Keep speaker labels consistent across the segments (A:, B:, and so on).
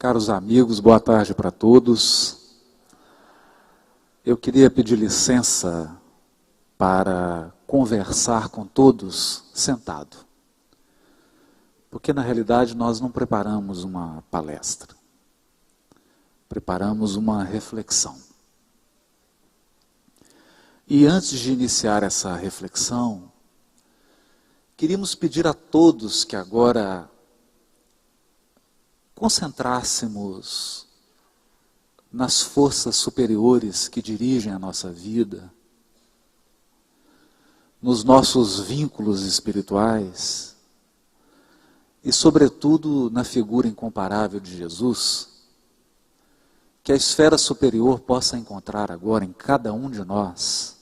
A: Caros amigos, boa tarde para todos. Eu queria pedir licença para conversar com todos sentado. Porque na realidade nós não preparamos uma palestra. Preparamos uma reflexão. E antes de iniciar essa reflexão, queríamos pedir a todos que agora concentrássemos nas forças superiores que dirigem a nossa vida, nos nossos vínculos espirituais e, sobretudo, na figura incomparável de Jesus, que a esfera superior possa encontrar agora em cada um de nós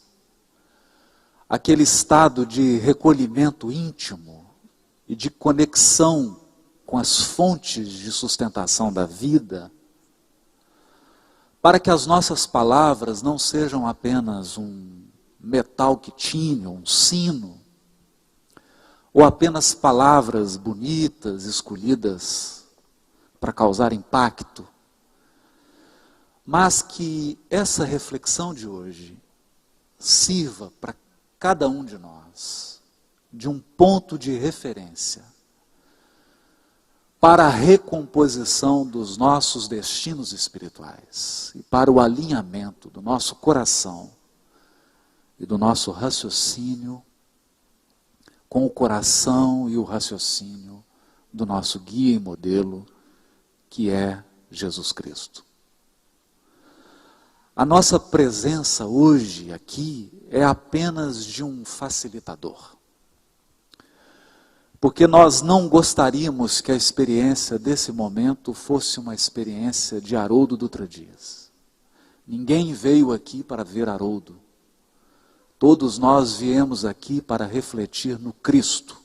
A: aquele estado de recolhimento íntimo e de conexão com as fontes de sustentação da vida, para que as nossas palavras não sejam apenas um metal que tine, um sino, ou apenas palavras bonitas, escolhidas para causar impacto, mas que essa reflexão de hoje sirva para cada um de nós de um ponto de referência para a recomposição dos nossos destinos espirituais e para o alinhamento do nosso coração e do nosso raciocínio com o coração e o raciocínio do nosso guia e modelo, que é Jesus Cristo. A nossa presença hoje aqui é apenas de um facilitador. Porque nós não gostaríamos que a experiência desse momento fosse uma experiência de Haroldo Dutra Dias. Ninguém veio aqui para ver Haroldo. Todos nós viemos aqui para refletir no Cristo.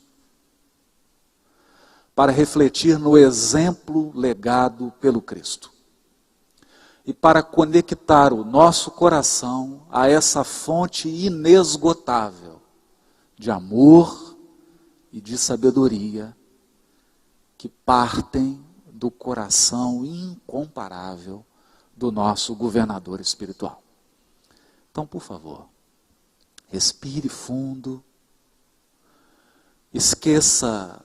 A: Para refletir no exemplo legado pelo Cristo. E para conectar o nosso coração a essa fonte inesgotável de amor e de sabedoria que partem do coração incomparável do nosso governador espiritual. Então, por favor, respire fundo, esqueça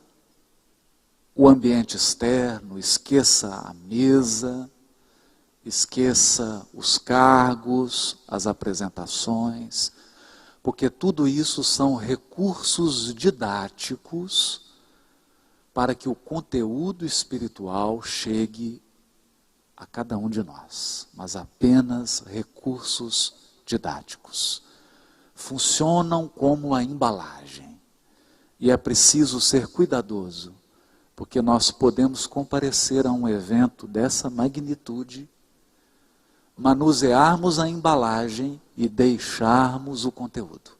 A: o ambiente externo, esqueça a mesa, esqueça os cargos, as apresentações, porque tudo isso são recursos didáticos para que o conteúdo espiritual chegue a cada um de nós, mas apenas recursos didáticos. Funcionam como a embalagem e é preciso ser cuidadoso, porque nós podemos comparecer a um evento dessa magnitude, manusearmos a embalagem e deixarmos o conteúdo.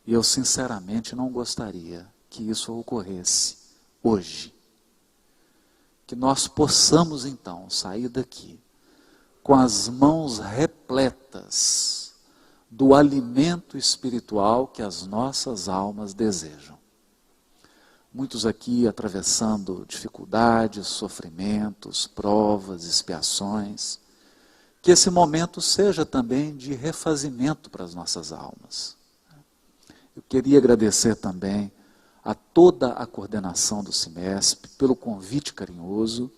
A: E eu sinceramente não gostaria que isso ocorresse hoje. Que nós possamos então sair daqui com as mãos repletas do alimento espiritual que as nossas almas desejam. Muitos aqui atravessando dificuldades, sofrimentos, provas, expiações. Que esse momento seja também de refazimento para as nossas almas. Eu queria agradecer também a toda a coordenação do CIMESP pelo convite carinhoso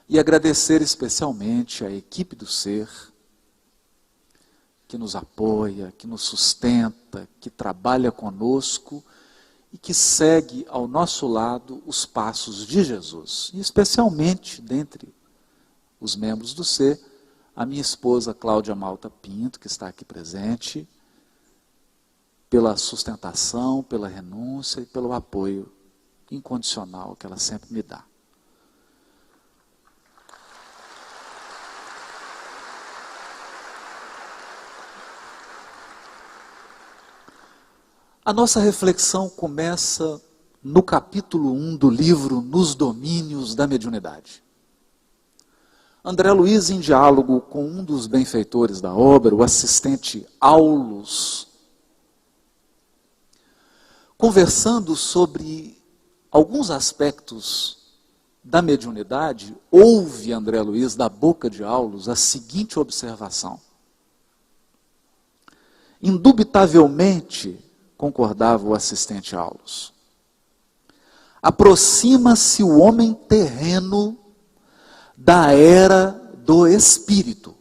A: e agradecer especialmente à equipe do Ser, que nos apoia, que nos sustenta, que trabalha conosco e que segue ao nosso lado os passos de Jesus, e especialmente dentre os membros do Ser, a minha esposa Cláudia Malta Pinto, que está aqui presente, pela sustentação, pela renúncia e pelo apoio incondicional que ela sempre me dá. A nossa reflexão começa no capítulo 1 do livro Nos Domínios da Mediunidade. André Luiz, em diálogo com um dos benfeitores da obra, o assistente Aulus, conversando sobre alguns aspectos da mediunidade, ouve André Luiz da boca de Aulus a seguinte observação. Indubitavelmente, concordava o assistente Aulus, aproxima-se o homem terreno da era do espírito.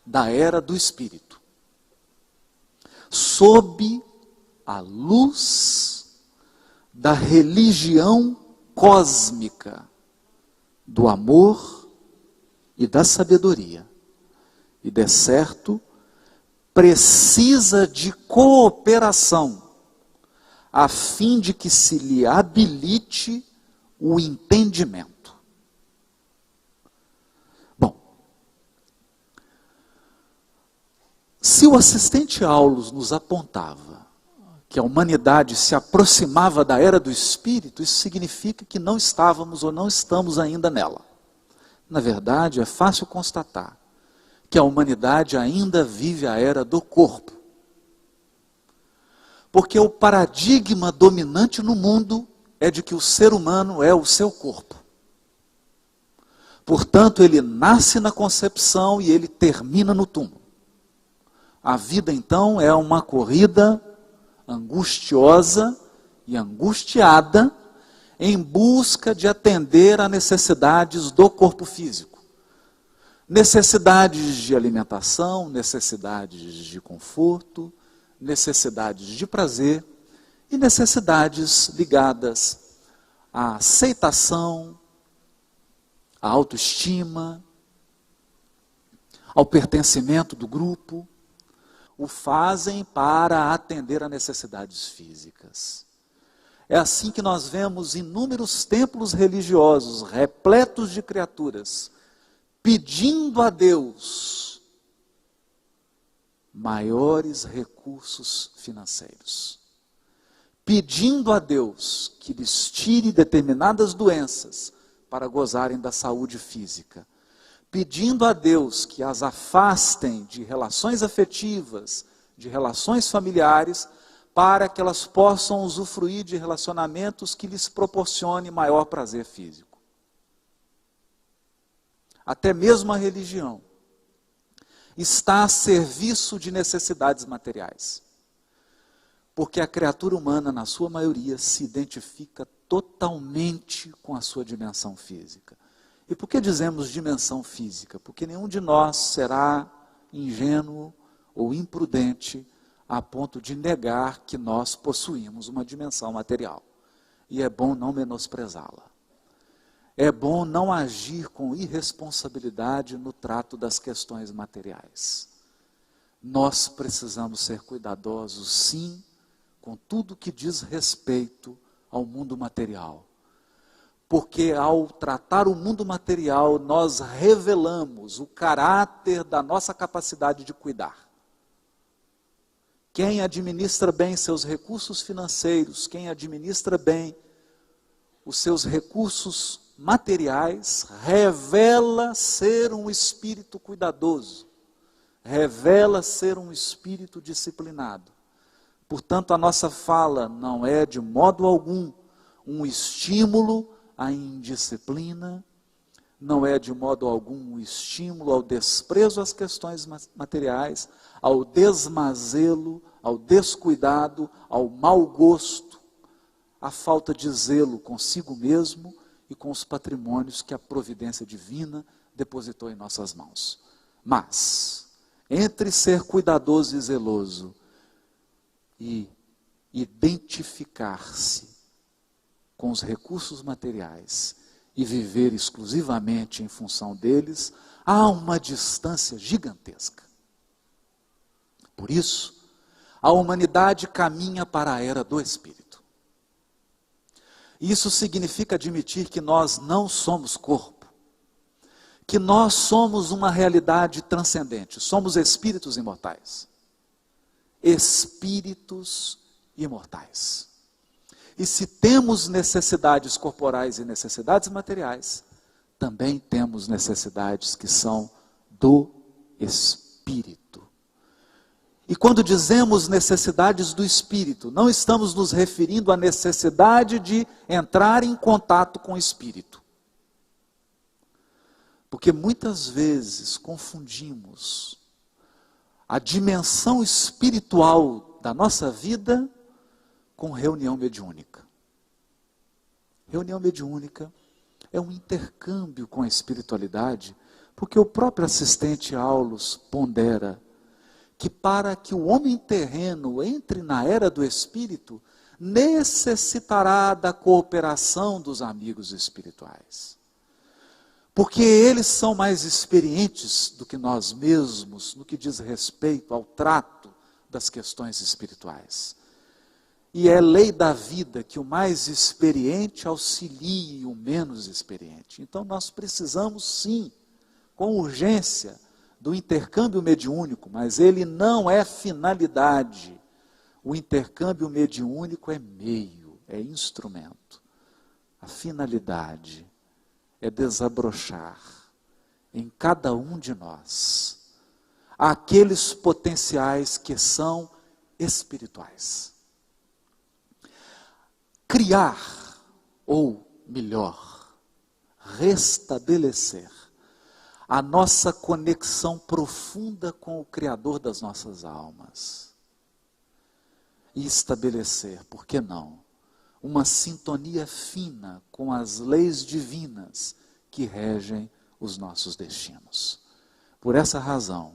A: Da era do espírito. Sob a luz da religião cósmica, do amor e da sabedoria. E, de certo, precisa de cooperação, a fim de que se lhe habilite o entendimento. Bom, se o assistente Aulus nos apontava que a humanidade se aproximava da era do Espírito, isso significa que não estávamos ou não estamos ainda nela. Na verdade, é fácil constatar que a humanidade ainda vive a era do corpo. Porque o paradigma dominante no mundo é de que o ser humano é o seu corpo. Portanto, ele nasce na concepção e ele termina no túmulo. A vida, então, é uma corrida angustiosa e angustiada em busca de atender a necessidades do corpo físico. Necessidades de alimentação, necessidades de conforto, necessidades de prazer e necessidades ligadas à aceitação, à autoestima, ao pertencimento do grupo. O fazem para atender a necessidades físicas. É assim que nós vemos inúmeros templos religiosos repletos de criaturas pedindo a Deus maiores recursos financeiros, pedindo a Deus que lhes tire determinadas doenças para gozarem da saúde física, pedindo a Deus que as afastem de relações afetivas, de relações familiares, para que elas possam usufruir de relacionamentos que lhes proporcionem maior prazer físico. Até mesmo a religião está a serviço de necessidades materiais. Porque a criatura humana, na sua maioria, se identifica totalmente com a sua dimensão física. E por que dizemos dimensão física? Porque nenhum de nós será ingênuo ou imprudente a ponto de negar que nós possuímos uma dimensão material. E é bom não menosprezá-la. É bom não agir com irresponsabilidade no trato das questões materiais. Nós precisamos ser cuidadosos, sim, com tudo que diz respeito ao mundo material. Porque ao tratar o mundo material, nós revelamos o caráter da nossa capacidade de cuidar. Quem administra bem seus recursos financeiros, quem administra bem os seus recursos materiais, revela ser um espírito cuidadoso, revela ser um espírito disciplinado. Portanto, a nossa fala não é de modo algum um estímulo à indisciplina, não é de modo algum um estímulo ao desprezo às questões materiais, ao desmazelo, ao descuidado, ao mau gosto, à falta de zelo consigo mesmo e com os patrimônios que a providência divina depositou em nossas mãos. Mas, entre ser cuidadoso e zeloso e identificar-se com os recursos materiais e viver exclusivamente em função deles, há uma distância gigantesca. Por isso, a humanidade caminha para a era do Espírito. Isso significa admitir que nós não somos corpo, que nós somos uma realidade transcendente, somos espíritos imortais. Espíritos imortais. E se temos necessidades corporais e necessidades materiais, também temos necessidades que são do Espírito. E quando dizemos necessidades do Espírito, não estamos nos referindo à necessidade de entrar em contato com o Espírito. Porque muitas vezes confundimos a dimensão espiritual da nossa vida com reunião mediúnica. Reunião mediúnica é um intercâmbio com a espiritualidade, porque o próprio assistente Aulus pondera que para que o homem terreno entre na era do Espírito, necessitará da cooperação dos amigos espirituais. Porque eles são mais experientes do que nós mesmos no que diz respeito ao trato das questões espirituais. E é lei da vida que o mais experiente auxilie o menos experiente. Então nós precisamos sim, com urgência, do intercâmbio mediúnico, mas ele não é finalidade. O intercâmbio mediúnico é meio, é instrumento. A finalidade é desabrochar em cada um de nós aqueles potenciais que são espirituais. Criar, ou melhor, restabelecer a nossa conexão profunda com o Criador das nossas almas. E estabelecer, por que não, uma sintonia fina com as leis divinas que regem os nossos destinos. Por essa razão,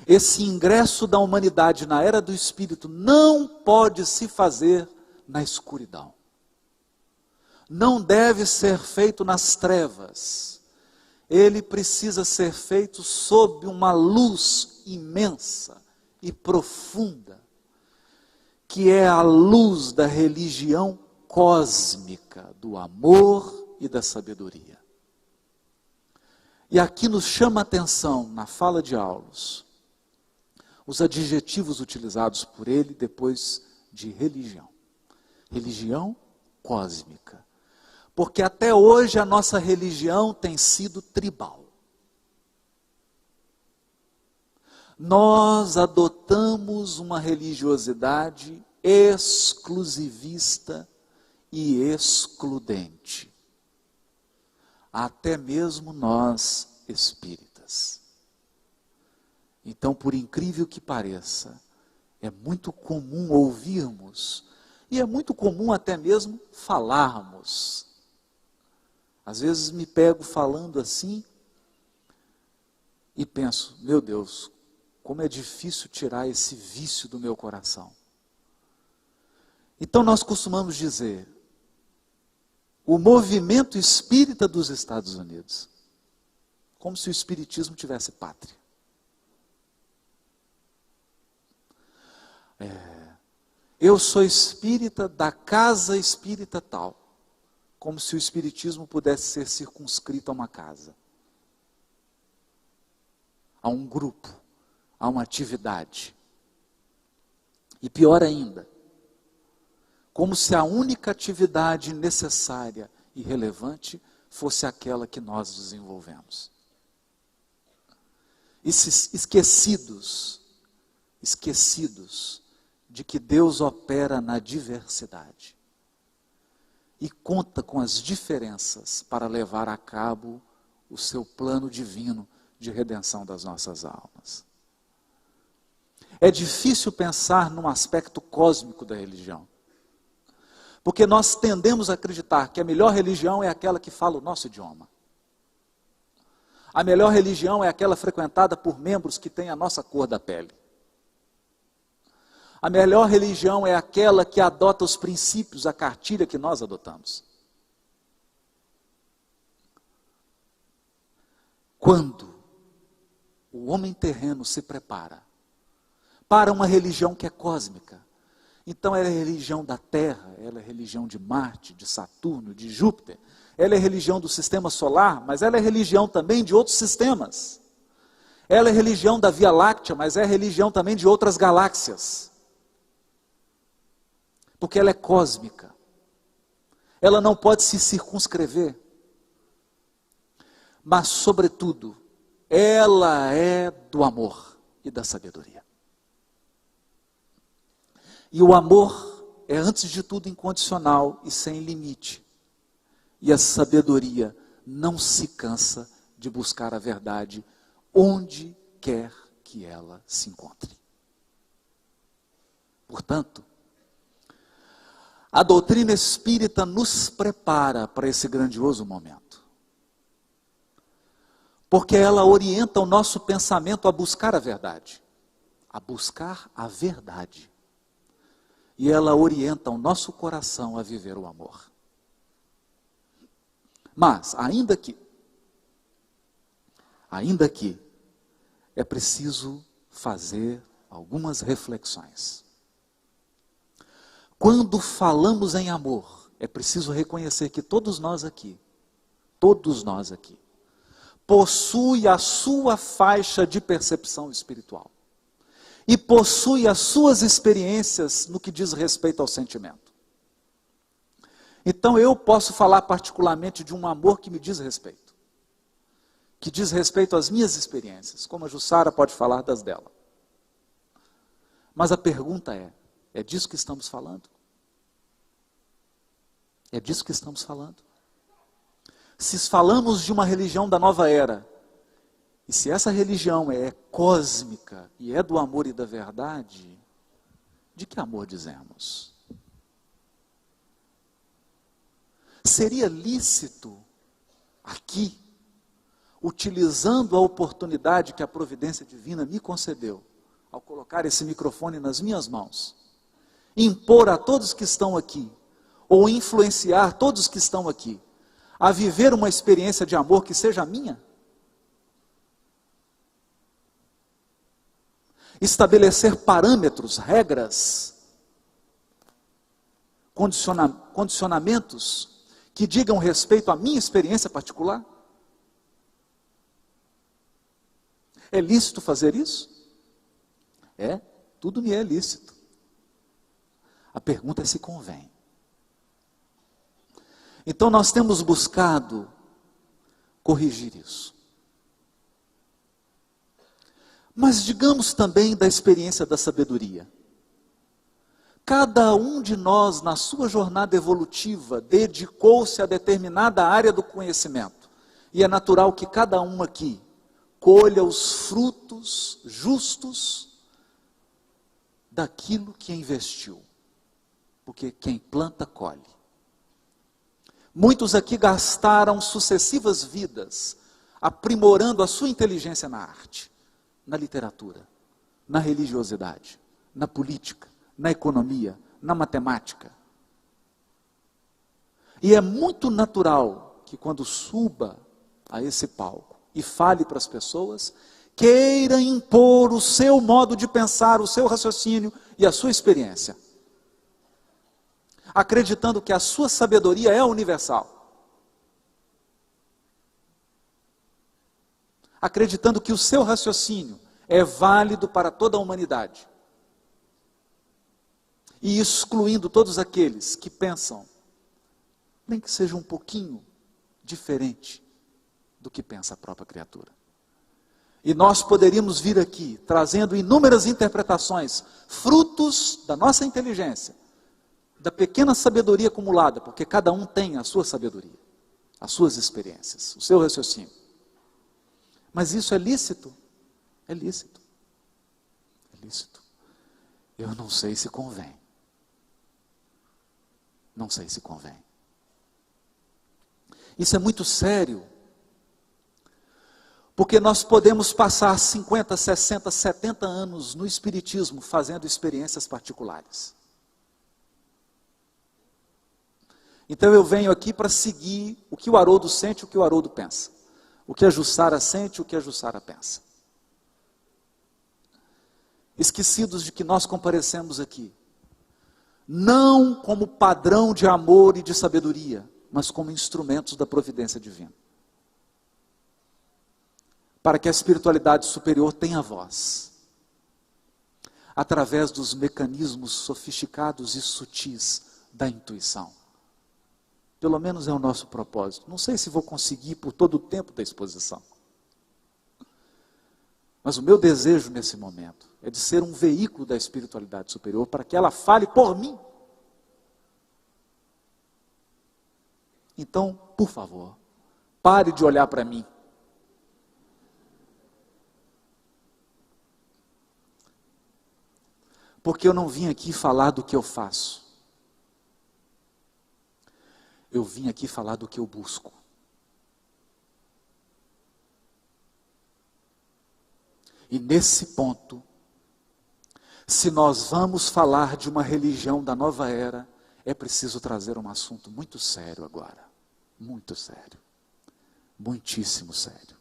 A: esse ingresso da humanidade na era do Espírito não pode se fazer na escuridão. Não deve ser feito nas trevas. Ele precisa ser feito sob uma luz imensa e profunda, que é a luz da religião cósmica, do amor e da sabedoria. E aqui nos chama a atenção, na fala de Aulus, os adjetivos utilizados por ele depois de religião. Religião cósmica. Porque até hoje a nossa religião tem sido tribal. Nós adotamos uma religiosidade exclusivista e excludente. Até mesmo nós espíritas. Então, por incrível que pareça, é muito comum ouvirmos, e é muito comum até mesmo falarmos. Às vezes me pego falando assim e penso, meu Deus, como é difícil tirar esse vício do meu coração. Então nós costumamos dizer, o movimento espírita dos Estados Unidos, como se o espiritismo tivesse pátria. Eu sou espírita da casa espírita tal. Como se o espiritismo pudesse ser circunscrito a uma casa, a um grupo, a uma atividade. E pior ainda, como se a única atividade necessária e relevante fosse aquela que nós desenvolvemos. Esquecidos de que Deus opera na diversidade. E conta com as diferenças para levar a cabo o seu plano divino de redenção das nossas almas. É difícil pensar num aspecto cósmico da religião, porque nós tendemos a acreditar que a melhor religião é aquela que fala o nosso idioma. A melhor religião é aquela frequentada por membros que têm a nossa cor da pele. A melhor religião é aquela que adota os princípios, a cartilha que nós adotamos. Quando o homem terreno se prepara para uma religião que é cósmica, então ela é religião da Terra, ela é religião de Marte, de Saturno, de Júpiter, ela é religião do sistema solar, mas ela é religião também de outros sistemas. Ela é religião da Via Láctea, mas é religião também de outras galáxias. Porque ela é cósmica. Ela não pode se circunscrever. Mas, sobretudo, ela é do amor e da sabedoria. E o amor é, antes de tudo, incondicional e sem limite. E a sabedoria não se cansa de buscar a verdade onde quer que ela se encontre. Portanto, a doutrina espírita nos prepara para esse grandioso momento. Porque ela orienta o nosso pensamento a buscar a verdade. A buscar a verdade. E ela orienta o nosso coração a viver o amor. Mas, ainda que é preciso fazer algumas reflexões. Quando falamos em amor, é preciso reconhecer que todos nós aqui, possui a sua faixa de percepção espiritual. E possui as suas experiências no que diz respeito ao sentimento. Então eu posso falar particularmente de um amor que me diz respeito. Que diz respeito às minhas experiências, como a Jussara pode falar das dela. Mas a pergunta é disso que estamos falando? É disso que estamos falando? Se falamos de uma religião da nova era, e se essa religião é cósmica e é do amor e da verdade, de que amor dizemos? Seria lícito aqui, utilizando a oportunidade que a providência divina me concedeu, ao colocar esse microfone nas minhas mãos, impor a todos que estão aqui, ou influenciar todos que estão aqui, a viver uma experiência de amor que seja a minha? Estabelecer parâmetros, regras, condicionamentos que digam respeito à minha experiência particular? É lícito fazer isso? Tudo me é lícito. A pergunta é se convém. Então nós temos buscado corrigir isso. Mas digamos também da experiência da sabedoria. Cada um de nós, na sua jornada evolutiva, dedicou-se a determinada área do conhecimento. E é natural que cada um aqui colha os frutos justos daquilo que investiu. Porque quem planta, colhe. Muitos aqui gastaram sucessivas vidas aprimorando a sua inteligência na arte, na literatura, na religiosidade, na política, na economia, na matemática. E é muito natural que quando suba a esse palco e fale para as pessoas, queira impor o seu modo de pensar, o seu raciocínio e a sua experiência, acreditando que a sua sabedoria é universal. Acreditando que o seu raciocínio é válido para toda a humanidade. E excluindo todos aqueles que pensam, nem que seja um pouquinho diferente do que pensa a própria criatura. E nós poderíamos vir aqui trazendo inúmeras interpretações, frutos da nossa inteligência, da pequena sabedoria acumulada, porque cada um tem a sua sabedoria, as suas experiências, o seu raciocínio. Mas isso é lícito? É lícito. É lícito. Eu não sei se convém. Não sei se convém. Isso é muito sério. Porque nós podemos passar 50, 60, 70 anos no espiritismo fazendo experiências particulares. Então eu venho aqui para seguir o que o Haroldo sente, o que o Haroldo pensa. O que a Jussara sente, o que a Jussara pensa. Esquecidos de que nós comparecemos aqui, não como padrão de amor e de sabedoria, mas como instrumentos da providência divina. Para que a espiritualidade superior tenha voz, através dos mecanismos sofisticados e sutis da intuição. Pelo menos é o nosso propósito. Não sei se vou conseguir por todo o tempo da exposição. Mas o meu desejo nesse momento é de ser um veículo da espiritualidade superior para que ela fale por mim. Então, por favor, pare de olhar para mim. Porque eu não vim aqui falar do que eu faço. Eu vim aqui falar do que eu busco. E nesse ponto, se nós vamos falar de uma religião da nova era, é preciso trazer um assunto muito sério agora. Muito sério. Muitíssimo sério.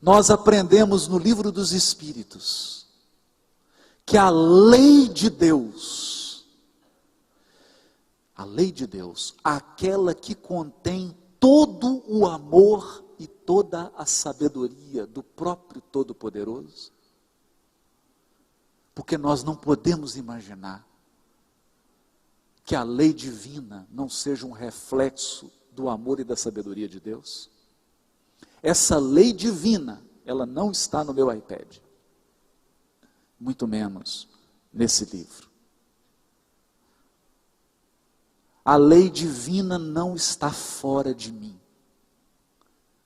A: Nós aprendemos no Livro dos Espíritos que a lei de Deus, aquela que contém todo o amor e toda a sabedoria do próprio Todo-Poderoso, porque nós não podemos imaginar que a lei divina não seja um reflexo do amor e da sabedoria de Deus. Essa lei divina, ela não está no meu iPad, muito menos nesse livro. A lei divina não está fora de mim.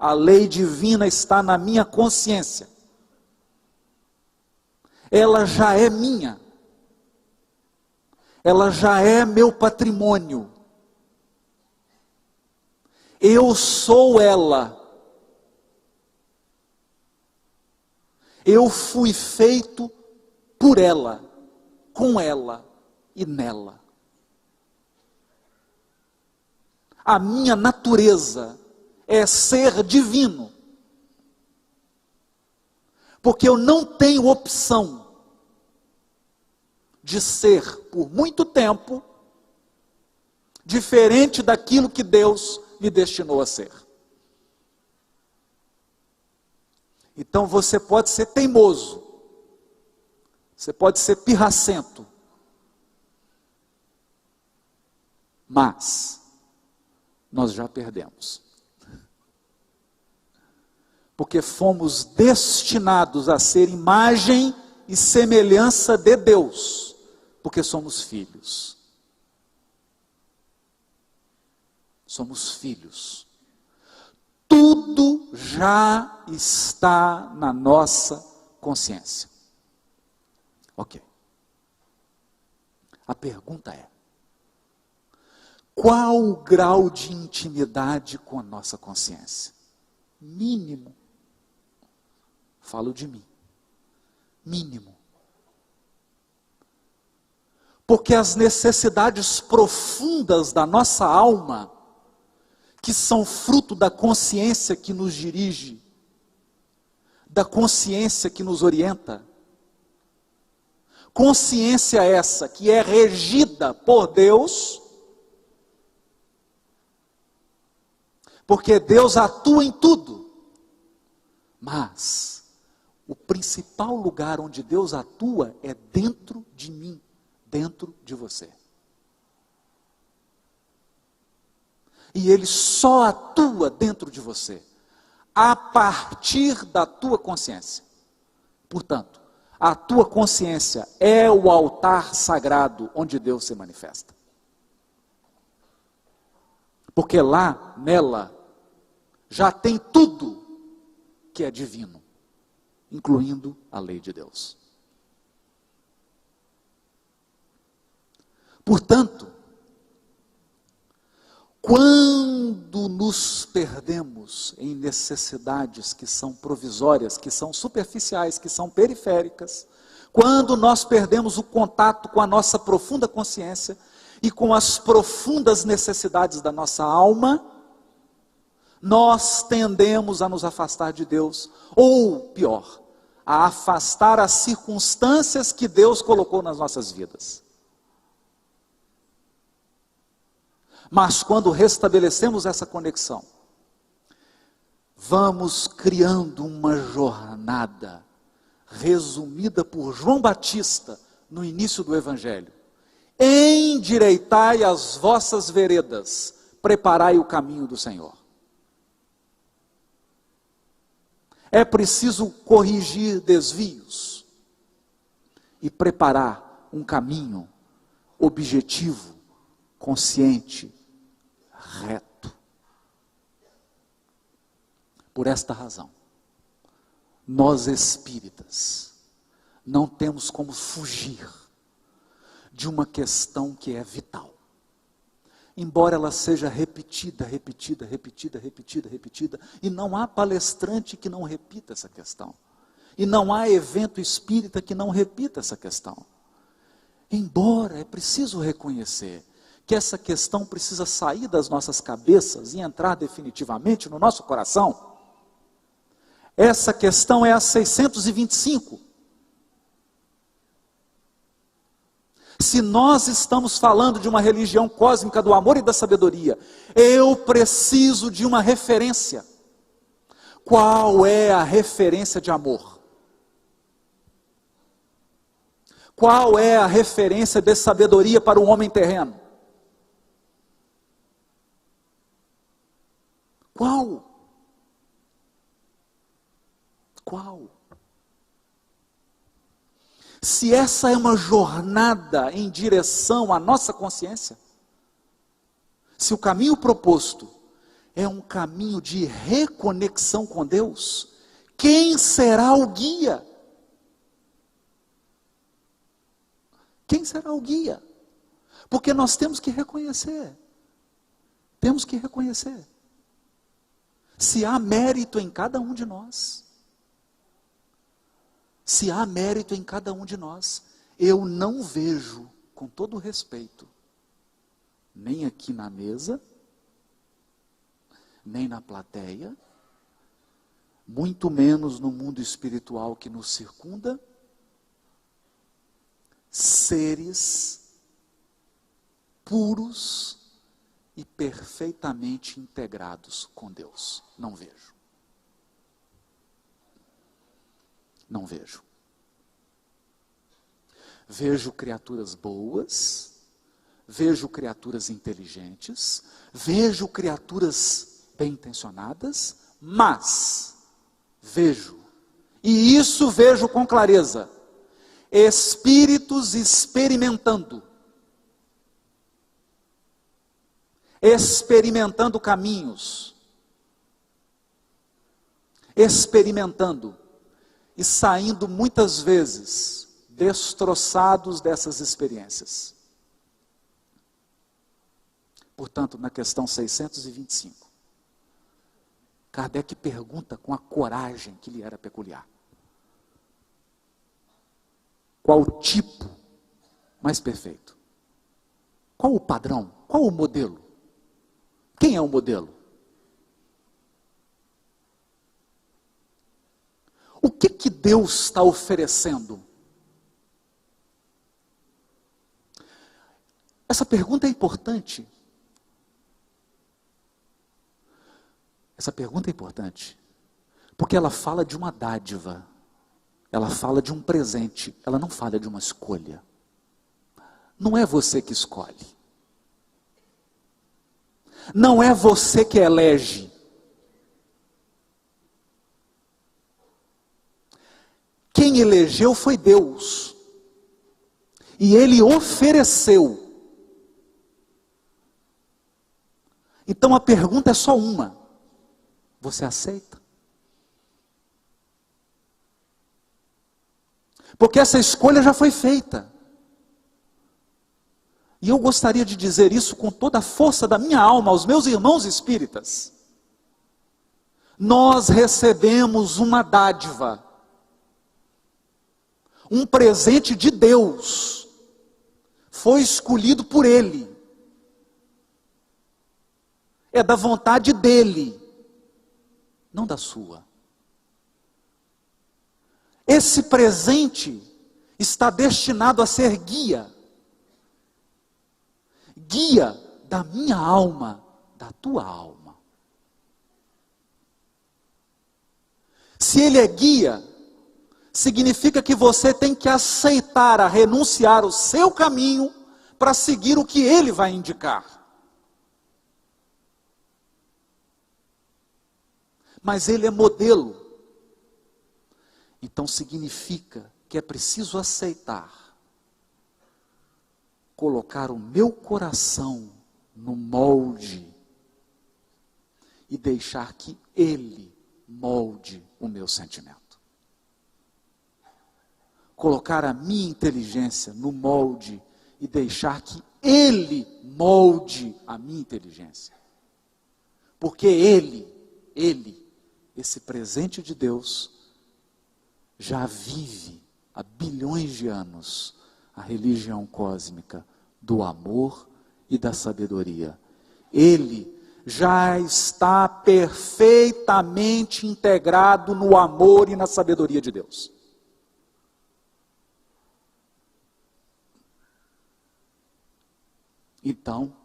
A: A lei divina está na minha consciência. Ela já é minha. Ela já é meu patrimônio. Eu sou ela. Eu fui feito por ela, com ela e nela. A minha natureza é ser divino. Porque eu não tenho opção de ser, por muito tempo, diferente daquilo que Deus me destinou a ser. Então você pode ser teimoso, você pode ser pirracento, mas nós já perdemos. Porque fomos destinados a ser imagem e semelhança de Deus, porque somos filhos. Somos filhos. Tudo já está na nossa consciência. Ok. A pergunta é: qual o grau de intimidade com a nossa consciência? Mínimo. Falo de mim. Mínimo. Porque as necessidades profundas da nossa alma, que são fruto da consciência que nos dirige, da consciência que nos orienta, consciência essa que é regida por Deus, porque Deus atua em tudo, mas o principal lugar onde Deus atua é dentro de mim, dentro de você. E Ele só atua dentro de você a partir da tua consciência. Portanto, a tua consciência é o altar sagrado onde Deus se manifesta. Porque lá, nela, já tem tudo que é divino, incluindo a lei de Deus. Portanto, quando nos perdemos em necessidades que são provisórias, que são superficiais, que são periféricas, quando nós perdemos o contato com a nossa profunda consciência e com as profundas necessidades da nossa alma, nós tendemos a nos afastar de Deus, ou pior, a afastar as circunstâncias que Deus colocou nas nossas vidas. Mas quando restabelecemos essa conexão, vamos criando uma jornada resumida por João Batista no início do Evangelho. Endireitai as vossas veredas, preparai o caminho do Senhor. É preciso corrigir desvios e preparar um caminho objetivo, consciente, reto. Por esta razão, nós espíritas não temos como fugir de uma questão que é vital. Embora ela seja repetida, e não há palestrante que não repita essa questão. E não há evento espírita que não repita essa questão. Embora é preciso reconhecer que essa questão precisa sair das nossas cabeças e entrar definitivamente no nosso coração. Essa questão é a 625. Se nós estamos falando de uma religião cósmica do amor e da sabedoria, eu preciso de uma referência. Qual é a referência de amor? Qual é a referência de sabedoria para o homem terreno? Qual? Se essa é uma jornada em direção à nossa consciência, se o caminho proposto é um caminho de reconexão com Deus, quem será o guia? Quem será o guia? Porque nós temos que reconhecer. Se há mérito em cada um de nós. Se há mérito em cada um de nós, eu não vejo, com todo respeito, nem aqui na mesa, nem na plateia, muito menos no mundo espiritual que nos circunda, seres puros e perfeitamente integrados com Deus. Não vejo. Não vejo. Vejo criaturas boas, vejo criaturas inteligentes, vejo criaturas bem intencionadas, mas vejo, e isso vejo com clareza, espíritos experimentando caminhos, experimentando, e saindo muitas vezes destroçados dessas experiências. Portanto, na questão 625, Kardec pergunta com a coragem que lhe era peculiar: qual o tipo mais perfeito? Qual o padrão? Qual o modelo? Quem é o modelo? O que Deus está oferecendo? Essa pergunta é importante. Porque ela fala de uma dádiva, ela fala de um presente, ela não fala de uma escolha. Não é você que escolhe. Não é você que elege. Quem elegeu foi Deus. E Ele ofereceu. Então a pergunta é só uma: você aceita? Porque essa escolha já foi feita. E eu gostaria de dizer isso com toda a força da minha alma aos meus irmãos espíritas. Nós recebemos uma dádiva, um presente de Deus, foi escolhido por Ele, é da vontade dEle, não da sua. Esse presente está destinado a ser guia da minha alma, da tua alma. Se ele é guia, significa que você tem que aceitar a renunciar o seu caminho para seguir o que ele vai indicar. Mas ele é modelo. Então significa que é preciso aceitar, colocar o meu coração no molde e deixar que Ele molde o meu sentimento. Colocar a minha inteligência no molde e deixar que Ele molde a minha inteligência. Porque Ele, esse presente de Deus, já vive há bilhões de anos a religião cósmica do amor e da sabedoria. Ele já está perfeitamente integrado no amor e na sabedoria de Deus. Então,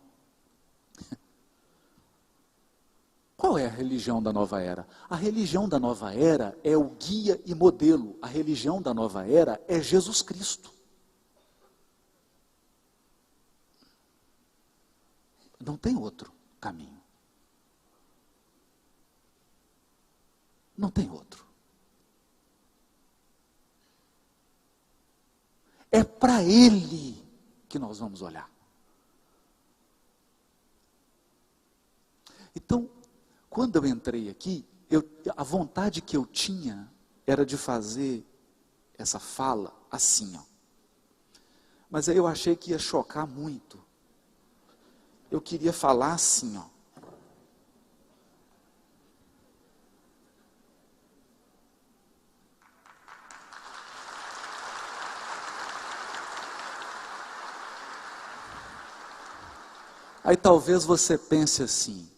A: qual é a religião da nova era? A religião da nova era é o guia e modelo. A religião da nova era é Jesus Cristo. Não tem outro caminho. Não tem outro. É para Ele que nós vamos olhar. Então, quando eu entrei aqui, a vontade que eu tinha era de fazer essa fala assim, ó. Mas aí eu achei que ia chocar muito. Eu queria falar assim, ó. Aí talvez você pense assim,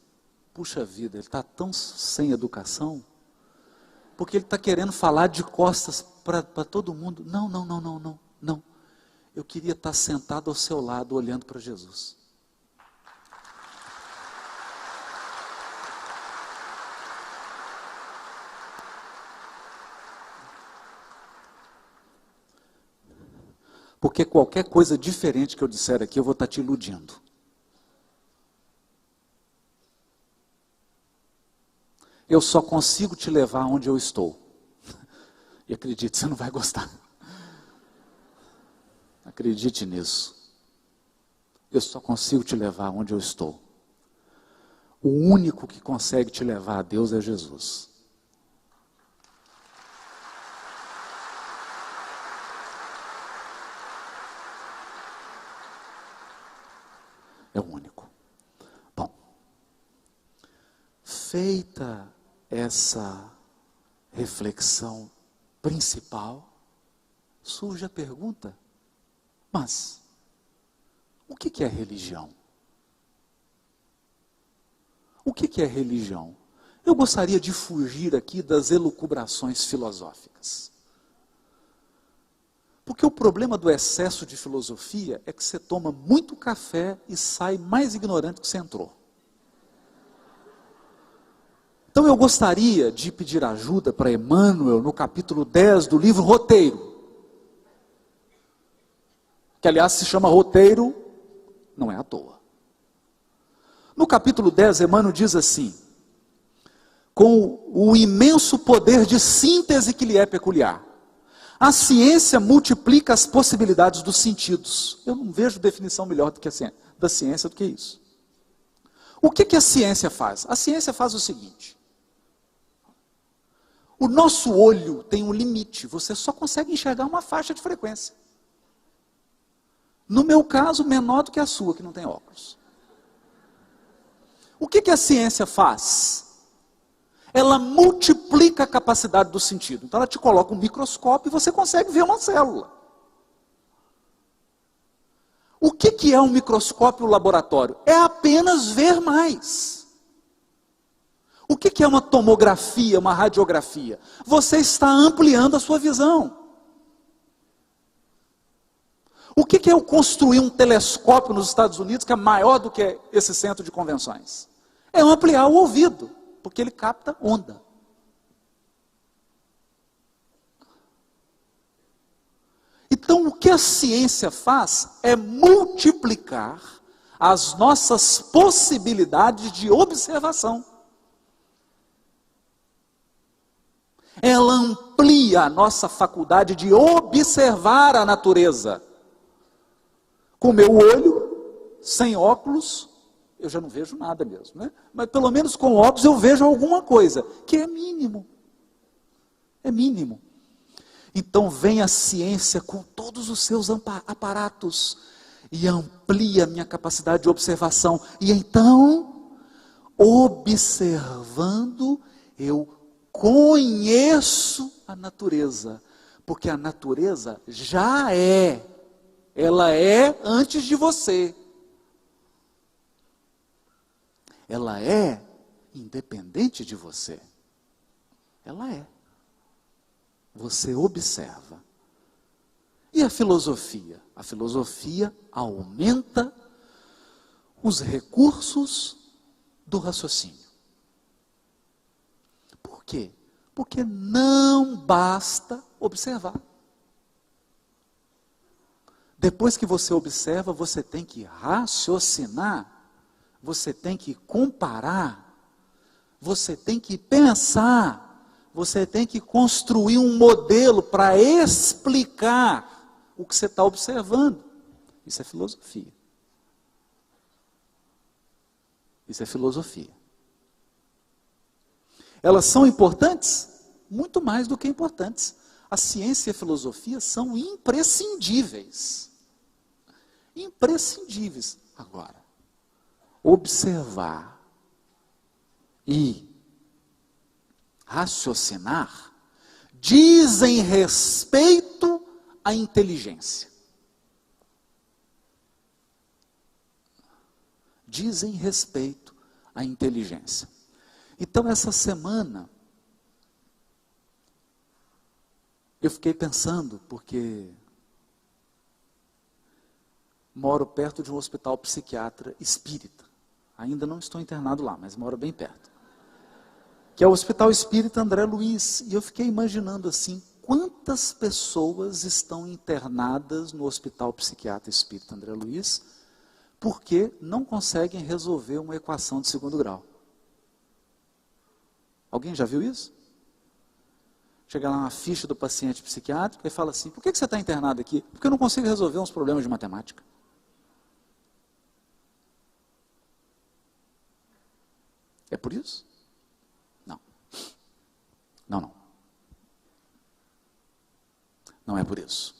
A: puxa vida, ele está tão sem educação, porque ele está querendo falar de costas para todo mundo. Não. Eu queria estar sentado ao seu lado, olhando para Jesus. Porque qualquer coisa diferente que eu disser aqui, eu vou estar te iludindo. Eu só consigo te levar onde eu estou. E acredite, você não vai gostar. Acredite nisso. Eu só consigo te levar onde eu estou. O único que consegue te levar a Deus é Jesus. É o único. Bom, feita essa reflexão principal, surge a pergunta, mas o que é religião? O que é religião? Eu gostaria de fugir aqui das elucubrações filosóficas. Porque o problema do excesso de filosofia é que você toma muito café e sai mais ignorante que você entrou. Então eu gostaria de pedir ajuda para Emmanuel no capítulo 10 do livro Roteiro. Que aliás se chama Roteiro, não é à toa. No capítulo 10, Emmanuel diz assim: com o imenso poder de síntese que lhe é peculiar, a ciência multiplica as possibilidades dos sentidos. Eu não vejo definição melhor do que da ciência do que isso. O que a ciência faz? A ciência faz o seguinte: o nosso olho tem um limite, você só consegue enxergar uma faixa de frequência. No meu caso, menor do que a sua, que não tem óculos. O que a ciência faz? Ela multiplica a capacidade do sentido. Então ela te coloca um microscópio e você consegue ver uma célula. O que é um microscópio laboratório? É apenas ver mais. O que é uma tomografia, uma radiografia? Você está ampliando a sua visão. O que é eu construir um telescópio nos Estados Unidos que é maior do que esse centro de convenções? É ampliar o ouvido, porque ele capta onda. Então, o que a ciência faz é multiplicar as nossas possibilidades de observação. Ela amplia a nossa faculdade de observar a natureza. Com meu olho, sem óculos, eu já não vejo nada mesmo, né? Mas pelo menos com óculos eu vejo alguma coisa, que é mínimo. É mínimo. Então vem a ciência com todos os seus aparatos e amplia a minha capacidade de observação. E então, observando, eu conheço a natureza, porque a natureza já é, ela é antes de você. Ela é independente de você. Ela é. Você observa. E a filosofia? A filosofia aumenta os recursos do raciocínio. Por quê? Porque não basta observar. Depois que você observa, você tem que raciocinar, você tem que comparar, você tem que pensar, você tem que construir um modelo para explicar o que você está observando. Isso é filosofia. Isso é filosofia. Elas são importantes? Muito mais do que importantes. A ciência e a filosofia são imprescindíveis. Imprescindíveis. Agora, observar e raciocinar dizem respeito à inteligência. Dizem respeito à inteligência. Então, essa semana, eu fiquei pensando, porque moro perto de um hospital psiquiatra espírita. Ainda não estou internado lá, mas moro bem perto. Que é o Hospital Espírita André Luiz. E eu fiquei imaginando assim, quantas pessoas estão internadas no Hospital Psiquiatra Espírita André Luiz, porque não conseguem resolver uma equação de segundo grau. Alguém já viu isso? Chega lá uma ficha do paciente psiquiátrico e fala assim, por que você está internado aqui? Porque eu não consigo resolver uns problemas de matemática. É por isso? Não. Não. Não é por isso.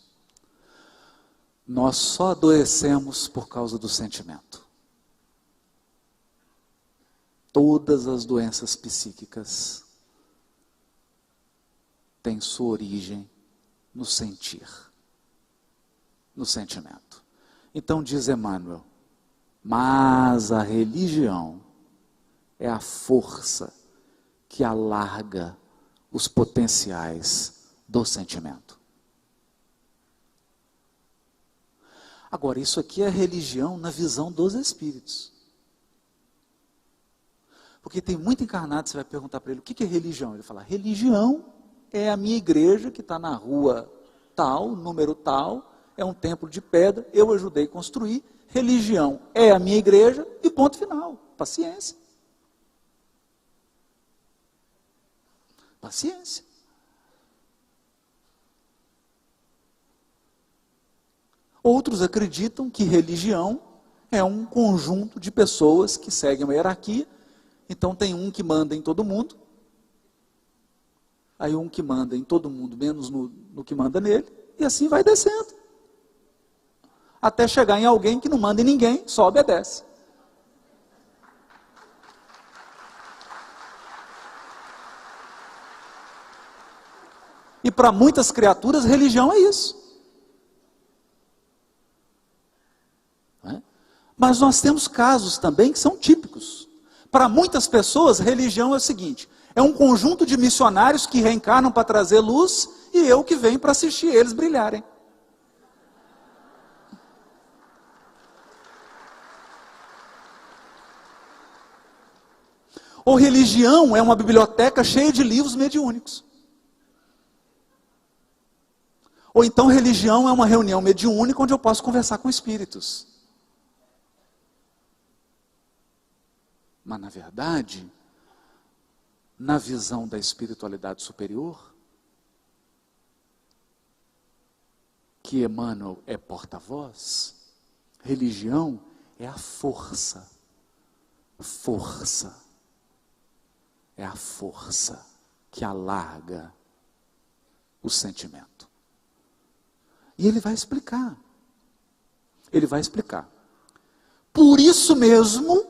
A: Nós só adoecemos por causa do sentimento. Todas as doenças psíquicas têm sua origem no sentir, no sentimento. Então diz Emmanuel, mas a religião é a força que alarga os potenciais do sentimento. Agora, isso aqui é religião na visão dos espíritos. Porque tem muito encarnado, você vai perguntar para ele, o que é religião? Ele fala, religião é a minha igreja que está na rua tal, número tal, é um templo de pedra, eu ajudei a construir, religião é a minha igreja e ponto final, paciência. Paciência. Outros acreditam que religião é um conjunto de pessoas que seguem uma hierarquia. Então tem um que manda em todo mundo, aí um que manda em todo mundo, menos no que manda nele, e assim vai descendo. Até chegar em alguém que não manda em ninguém, só obedece. E para muitas criaturas, religião é isso. Mas nós temos casos também que são típicos. Para muitas pessoas, religião é o seguinte, é um conjunto de missionários que reencarnam para trazer luz, e eu que venho para assistir eles brilharem. Ou religião é uma biblioteca cheia de livros mediúnicos. Ou então religião é uma reunião mediúnica onde eu posso conversar com espíritos. Mas na verdade, na visão da espiritualidade superior, que Emmanuel é porta-voz, religião é a força. Força. É a força que alarga o sentimento. E ele vai explicar. Ele vai explicar. Por isso mesmo,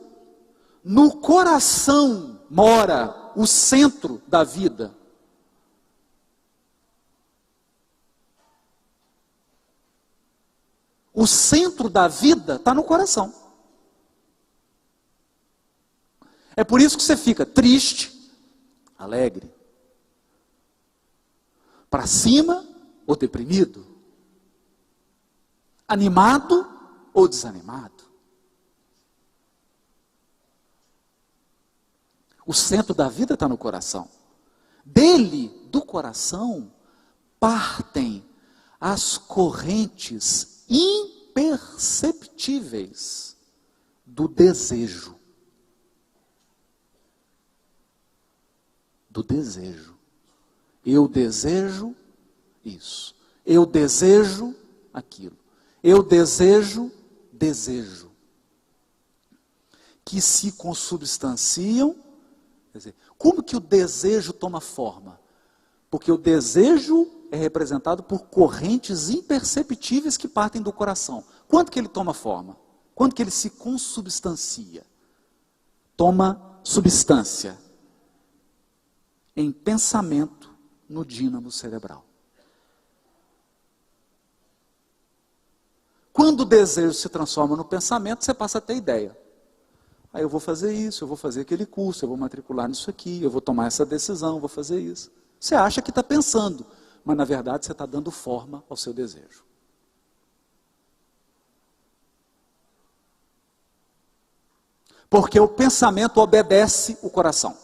A: no coração mora o centro da vida. O centro da vida está no coração. É por isso que você fica triste, alegre, para cima ou deprimido, animado ou desanimado. O centro da vida está no coração. Dele, do coração, partem as correntes imperceptíveis do desejo. Do desejo. Eu desejo isso. Eu desejo aquilo. Eu desejo. Que se consubstanciam. Quer dizer, como que o desejo toma forma? Porque o desejo é representado por correntes imperceptíveis que partem do coração. Quando que ele toma forma? Quando que ele se consubstancia? Toma substância. Em pensamento no dínamo cerebral. Quando o desejo se transforma no pensamento, você passa a ter ideia. Aí eu vou fazer isso, eu vou fazer aquele curso, eu vou matricular nisso aqui, eu vou tomar essa decisão, eu vou fazer isso. Você acha que está pensando, mas na verdade você está dando forma ao seu desejo. Porque o pensamento obedece o coração.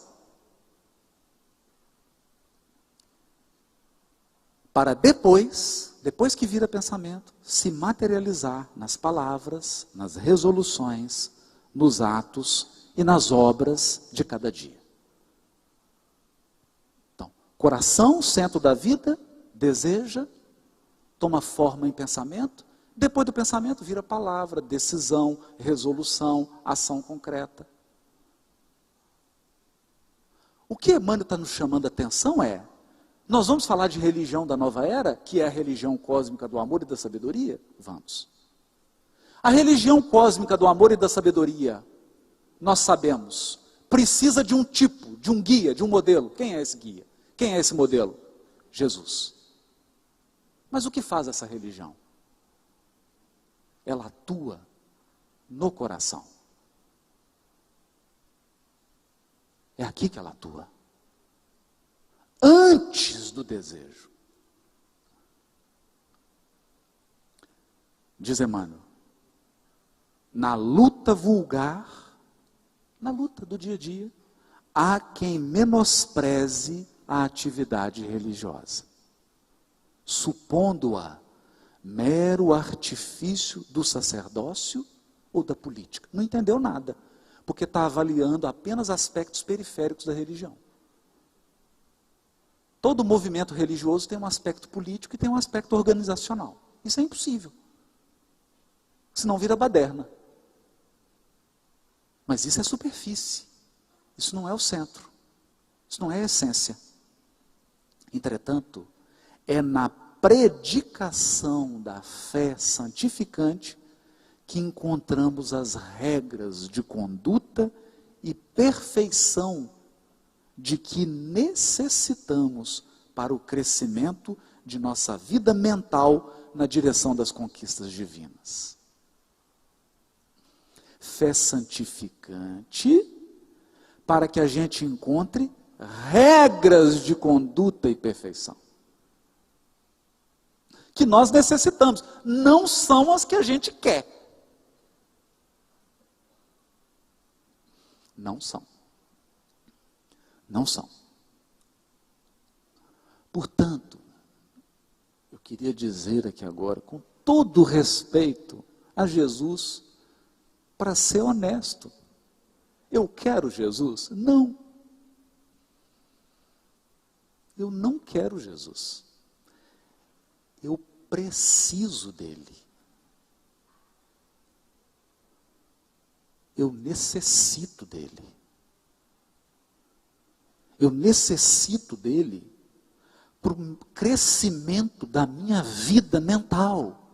A: Para depois que vira pensamento, se materializar nas palavras, nas resoluções, nos atos e nas obras de cada dia. Então, coração, centro da vida, deseja, toma forma em pensamento, depois do pensamento vira palavra, decisão, resolução, ação concreta. O que Emmanuel está nos chamando a atenção é, nós vamos falar de religião da nova era, que é a religião cósmica do amor e da sabedoria? Vamos. A religião cósmica do amor e da sabedoria, nós sabemos, precisa de um tipo, de um guia, de um modelo. Quem é esse guia? Quem é esse modelo? Jesus. Mas o que faz essa religião? Ela atua no coração. É aqui que ela atua. Antes do desejo. Diz Emmanuel, na luta vulgar, na luta do dia a dia, há quem menospreze a atividade religiosa, supondo-a mero artifício do sacerdócio ou da política. Não entendeu nada, porque está avaliando apenas aspectos periféricos da religião. Todo movimento religioso tem um aspecto político e tem um aspecto organizacional. Isso é impossível. Senão vira baderna. Mas isso é superfície. Isso não é o centro. Isso não é a essência. Entretanto, é na predicação da fé santificante que encontramos as regras de conduta e perfeição de que necessitamos para o crescimento de nossa vida mental na direção das conquistas divinas. Fé santificante para que a gente encontre regras de conduta e perfeição. Que nós necessitamos, não são as que a gente quer. Não são. Não são. Portanto, eu queria dizer aqui agora, com todo respeito a Jesus, para ser honesto, eu quero Jesus? Não. Eu não quero Jesus. Eu preciso dele. Eu necessito dele. Eu necessito dele para o crescimento da minha vida mental.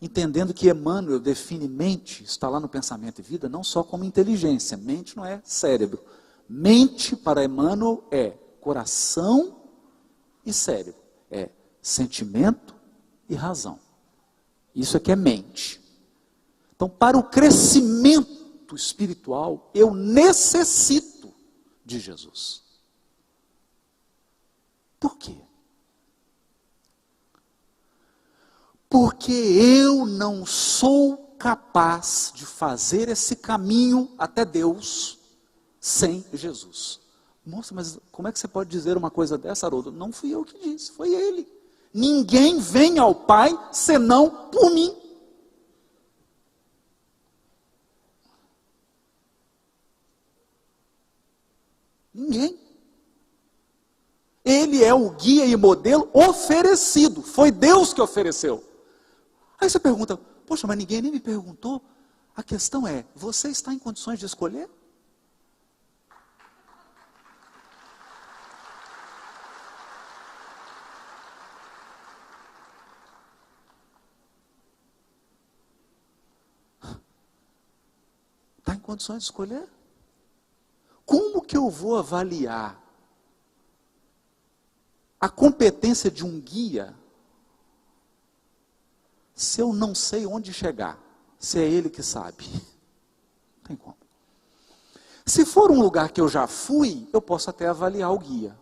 A: Entendendo que Emmanuel define mente, está lá no Pensamento e Vida, não só como inteligência. Mente não é cérebro. Mente para Emmanuel é coração e cérebro. É sentimento e razão. Isso aqui é mente. Então, para o crescimento espiritual, eu necessito de Jesus. Por quê? Porque eu não sou capaz de fazer esse caminho até Deus sem Jesus. Moça, mas como é que você pode dizer uma coisa dessa, Haroldo? Não fui eu que disse, foi ele. Ninguém vem ao Pai senão por mim. Ninguém. Ele é o guia e modelo oferecido. Foi Deus que ofereceu. Aí você pergunta, poxa, mas ninguém nem me perguntou. A questão é, você está em condições de escolher? Está em condições de escolher? Como que eu vou avaliar a competência de um guia se eu não sei onde chegar? Se é ele que sabe. Não tem como. Se for um lugar que eu já fui, eu posso até avaliar o guia.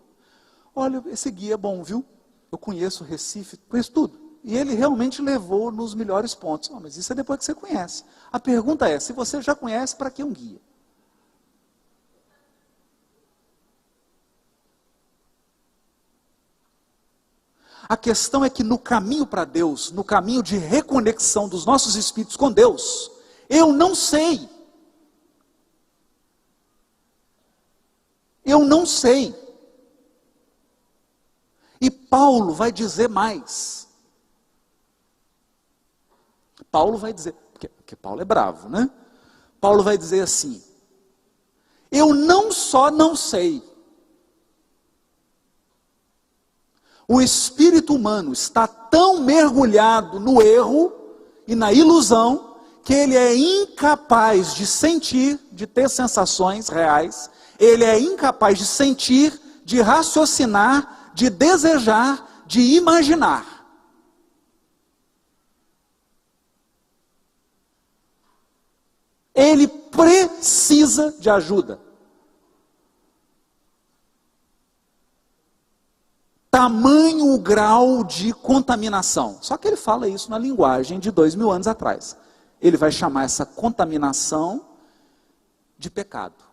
A: Olha, esse guia é bom, viu? Eu conheço o Recife, conheço tudo. E ele realmente levou nos melhores pontos. Mas isso é depois que você conhece. A pergunta é, se você já conhece, para que um guia? A questão é que no caminho para Deus, no caminho de reconexão dos nossos espíritos com Deus, eu não sei. Eu não sei. E Paulo vai dizer mais. Paulo vai dizer, porque Paulo é bravo, né? Paulo vai dizer assim, eu não só não sei, o espírito humano está tão mergulhado no erro e na ilusão, que ele é incapaz de sentir, de ter sensações reais, ele é incapaz de sentir, de raciocinar, de desejar, de imaginar. Ele precisa de ajuda. Tamanho o grau de contaminação. Só que ele fala isso na linguagem de 2000 anos atrás. Ele vai chamar essa contaminação de pecado.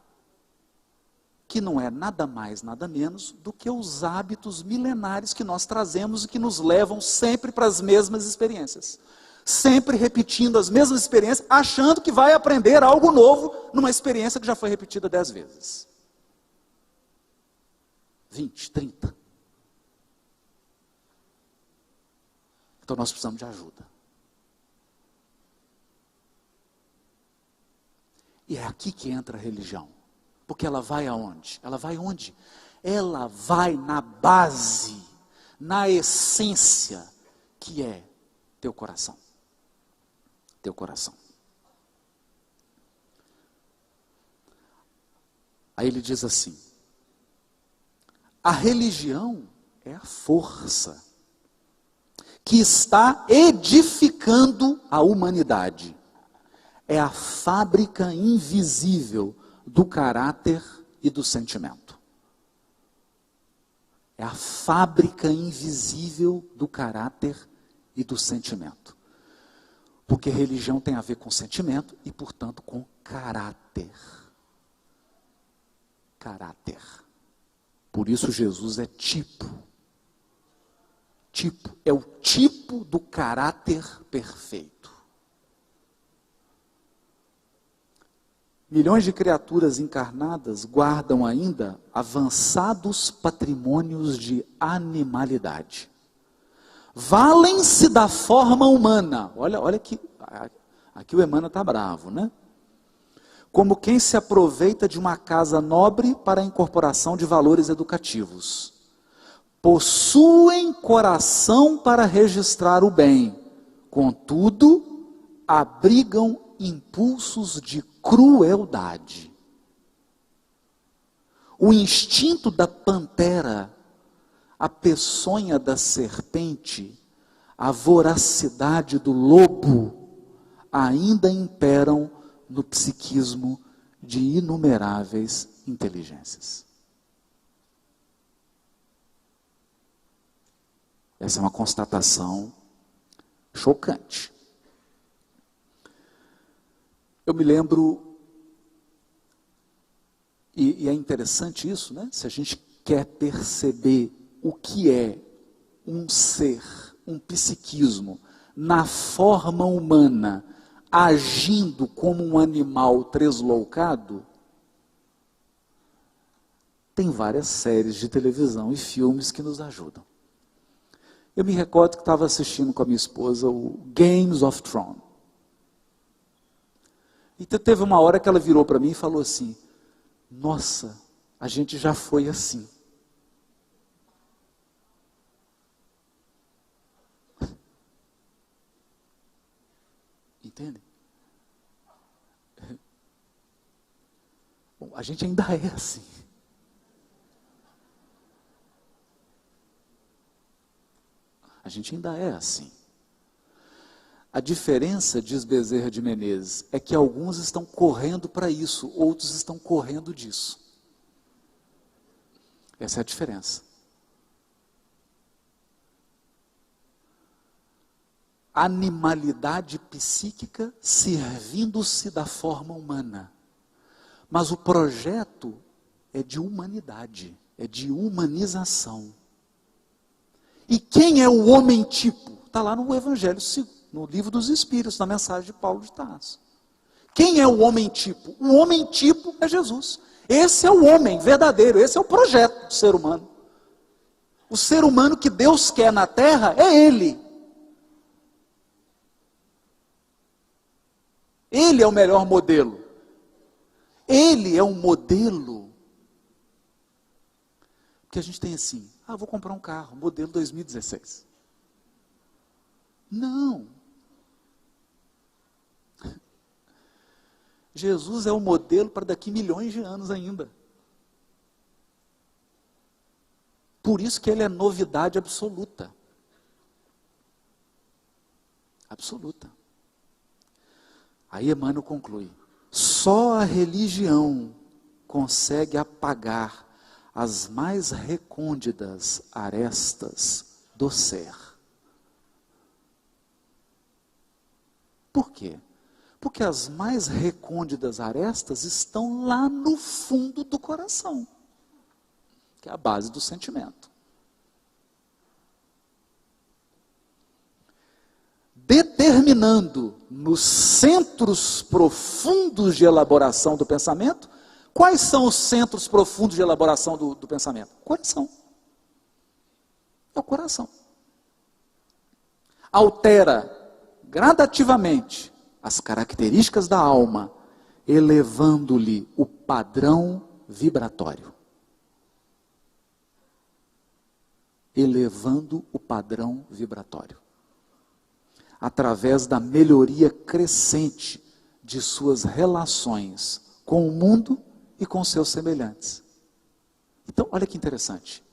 A: Que não é nada mais, nada menos do que os hábitos milenares que nós trazemos e que nos levam sempre para as mesmas experiências. Sempre repetindo as mesmas experiências, achando que vai aprender algo novo numa experiência que já foi repetida 10 vezes. 20, 30. Então nós precisamos de ajuda. E é aqui que entra a religião. Porque ela vai aonde? Ela vai onde? Ela vai na base, na essência, que é teu coração. Teu coração. Aí ele diz assim, a religião é a força que está edificando a humanidade. É a fábrica invisível do caráter e do sentimento. É a fábrica invisível do caráter e do sentimento. Porque religião tem a ver com sentimento e, portanto, com caráter. Caráter. Por isso Jesus é tipo. Tipo, é o tipo do caráter perfeito. Milhões de criaturas encarnadas guardam ainda avançados patrimônios de animalidade. Valem-se da forma humana. Olha que aqui o Emmanuel está bravo, né? Como quem se aproveita de uma casa nobre para a incorporação de valores educativos. Possuem coração para registrar o bem, contudo, abrigam impulsos de crueldade. O instinto da pantera, a peçonha da serpente, a voracidade do lobo, ainda imperam no psiquismo de inumeráveis inteligências. Essa é uma constatação chocante. Eu me lembro, e é interessante isso, né? Se a gente quer perceber o que é um ser, um psiquismo, na forma humana, agindo como um animal tresloucado, tem várias séries de televisão e filmes que nos ajudam. Eu me recordo que estava assistindo com a minha esposa o Games of Thrones. E teve uma hora que ela virou para mim e falou assim: nossa, a gente já foi assim. Entende? Bom, a gente ainda é assim. A gente ainda é assim. A diferença, diz Bezerra de Menezes, é que alguns estão correndo para isso, outros estão correndo disso. Essa é a diferença. Animalidade psíquica servindo-se da forma humana. Mas o projeto é de humanidade, é de humanização. E quem é o homem tipo? Está lá no Evangelho, no Livro dos Espíritos, na mensagem de Paulo de Tarso. Quem é o homem tipo? O homem tipo é Jesus. Esse é o homem verdadeiro, esse é o projeto do ser humano. O ser humano que Deus quer na terra é ele. Ele é o melhor modelo. Ele é um modelo. Porque a gente tem assim, vou comprar um carro, modelo 2016. Não. Jesus é o modelo para daqui milhões de anos ainda. Por isso que ele é novidade absoluta. Absoluta. Aí Emmanuel conclui: só a religião consegue apagar as mais recônditas arestas do ser. Por quê? Porque as mais recônditas arestas estão lá no fundo do coração, que é a base do sentimento. Determinando nos centros profundos de elaboração do pensamento. Quais são os centros profundos de elaboração do pensamento? Coração. É o coração. Altera gradativamente as características da alma, elevando-lhe o padrão vibratório. Elevando o padrão vibratório. Através da melhoria crescente de suas relações com o mundo e com seus semelhantes. Então, olha que interessante.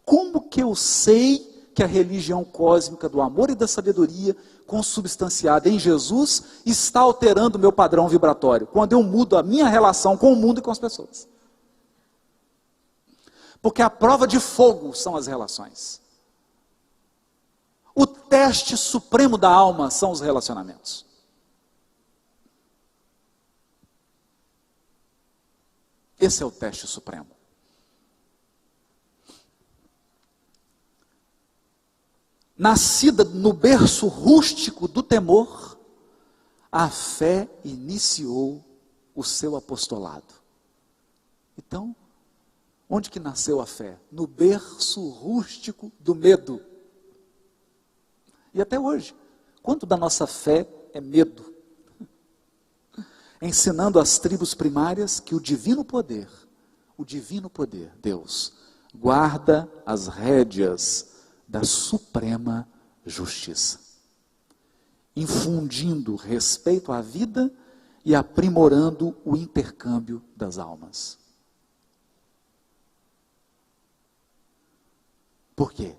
A: Como que eu sei que a religião cósmica do amor e da sabedoria, consubstanciada em Jesus, está alterando o meu padrão vibratório? Quando eu mudo a minha relação com o mundo e com as pessoas. Porque a prova de fogo são as relações. O teste supremo da alma são os relacionamentos. Esse é o teste supremo. Nascida no berço rústico do temor, a fé iniciou o seu apostolado. Então, onde que nasceu a fé? No berço rústico do medo. E até hoje, quanto da nossa fé é medo? Ensinando às tribos primárias que o divino poder, Deus, guarda as rédeas da suprema justiça, infundindo respeito à vida e aprimorando o intercâmbio das almas. Por quê?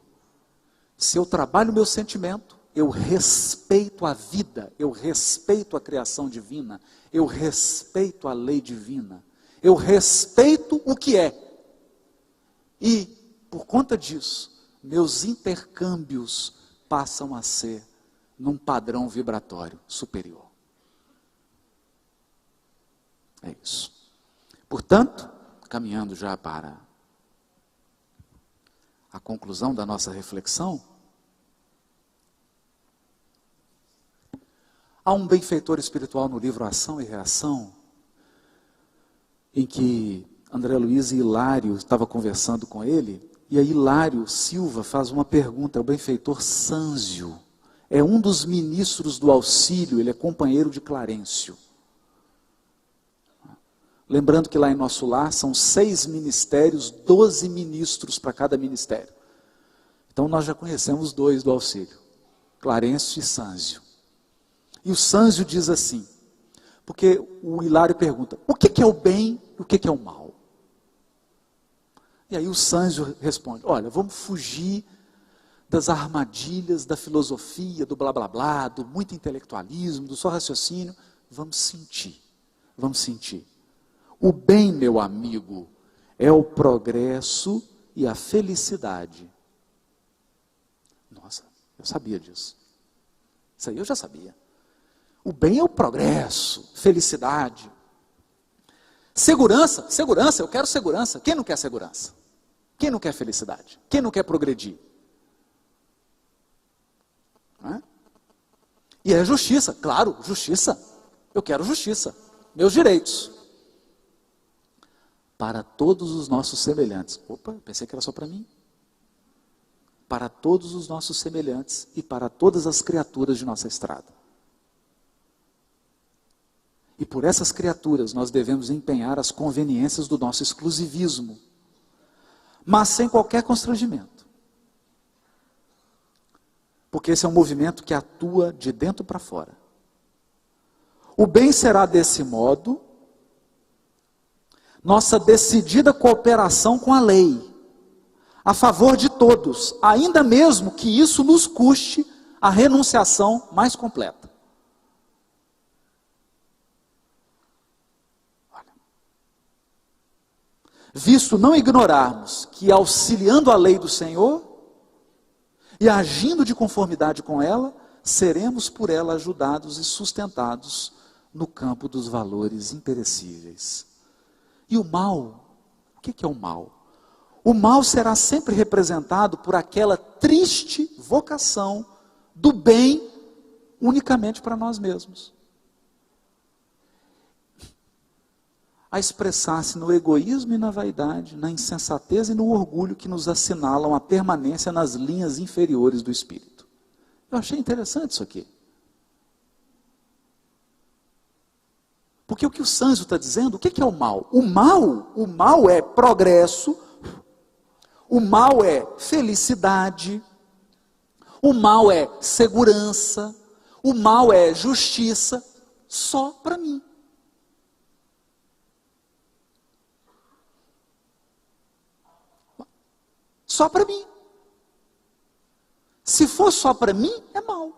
A: Se eu trabalho o meu sentimento, eu respeito a vida, eu respeito a criação divina, eu respeito a lei divina, eu respeito o que é. E, por conta disso, meus intercâmbios passam a ser num padrão vibratório superior. É isso. Portanto, caminhando já para a conclusão da nossa reflexão, há um benfeitor espiritual no livro Ação e Reação, em que André Luiz e Hilário estavam conversando com ele, e aí Hilário Silva faz uma pergunta ao benfeitor Sânzio. É um dos ministros do auxílio, ele é companheiro de Clarencio. Lembrando que lá em nosso lar são 6 ministérios, 12 ministros para cada ministério. Então nós já conhecemos 2 do auxílio, Clarencio e Sânzio. E o Sânzio diz assim, porque o Hilário pergunta, o que é o bem e o que é o mal? E aí o Sânzio responde, olha, vamos fugir das armadilhas da filosofia, do blá blá blá, do muito intelectualismo, do só raciocínio, vamos sentir. O bem, meu amigo, é o progresso e a felicidade. Nossa, eu sabia disso. Isso aí eu já sabia. O bem é o progresso, felicidade. Segurança, eu quero segurança. Quem não quer segurança? Quem não quer felicidade? Quem não quer progredir? Não é? E é justiça, claro, justiça. Eu quero justiça, meus direitos. Para todos os nossos semelhantes. Opa, pensei que era só para mim. Para todos os nossos semelhantes e para todas as criaturas de nossa estrada. E por essas criaturas nós devemos empenhar as conveniências do nosso exclusivismo, mas sem qualquer constrangimento. Porque esse é um movimento que atua de dentro para fora. O bem será desse modo nossa decidida cooperação com a lei, a favor de todos, ainda mesmo que isso nos custe a renunciação mais completa. Olha. Visto não ignorarmos que auxiliando a lei do Senhor e agindo de conformidade com ela, seremos por ela ajudados e sustentados no campo dos valores imperecíveis. E o mal, o que é o mal? O mal será sempre representado por aquela triste vocação do bem unicamente para nós mesmos. A expressar-se no egoísmo e na vaidade, na insensatez e no orgulho que nos assinalam a permanência nas linhas inferiores do espírito. Eu achei interessante isso aqui. Porque o que o Sânzio está dizendo, o que é o mal? O mal é progresso, o mal é felicidade, o mal é segurança, o mal é justiça, só para mim. Só para mim. Se for só para mim, é mal.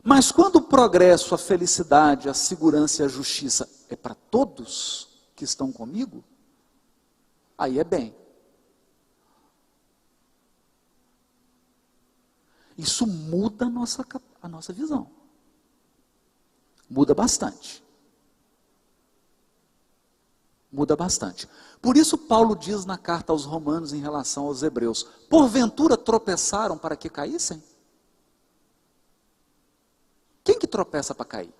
A: Mas quando o progresso, a felicidade, a segurança e a justiça é para todos que estão comigo, aí é bem. Isso muda a nossa visão. Muda bastante. Muda bastante. Por isso Paulo diz na carta aos Romanos em relação aos Hebreus, porventura tropeçaram para que caíssem? Quem que tropeça para cair?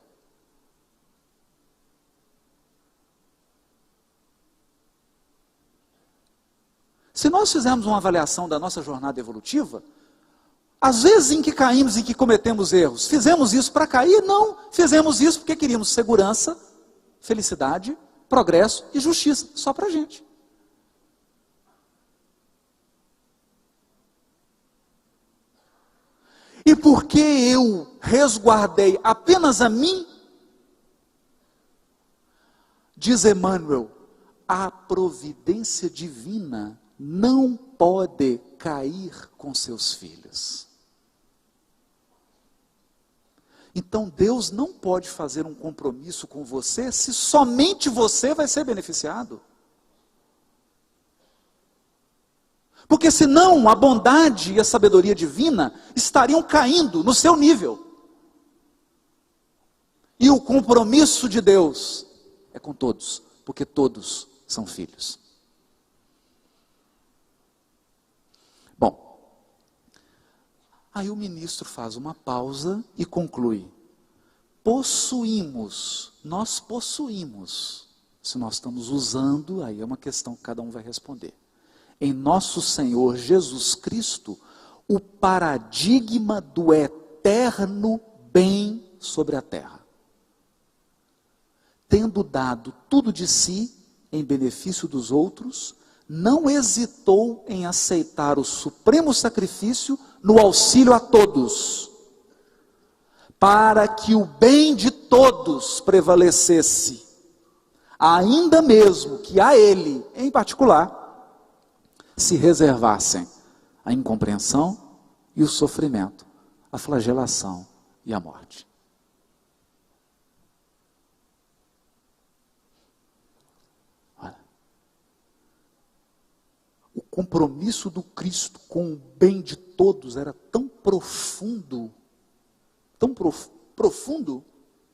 A: Se nós fizermos uma avaliação da nossa jornada evolutiva, às vezes em que caímos e que cometemos erros, fizemos isso para cair? Não, fizemos isso porque queríamos segurança, felicidade, progresso e justiça, só para a gente. E porque eu resguardei apenas a mim, diz Emmanuel, a providência divina não pode cair com seus filhos. Então Deus não pode fazer um compromisso com você se somente você vai ser beneficiado. Porque senão a bondade e a sabedoria divina estariam caindo no seu nível. E o compromisso de Deus é com todos, porque todos são filhos. Bom, aí o ministro faz uma pausa e conclui. Nós possuímos. Se nós estamos usando, aí é uma questão que cada um vai responder. Em nosso Senhor Jesus Cristo, o paradigma do eterno bem sobre a terra. Tendo dado tudo de si em benefício dos outros, não hesitou em aceitar o supremo sacrifício no auxílio a todos, para que o bem de todos prevalecesse, ainda mesmo que a ele, em particular, se reservassem a incompreensão e o sofrimento, a flagelação e a morte. Olha, o compromisso do Cristo com o bem de todos era tão profundo,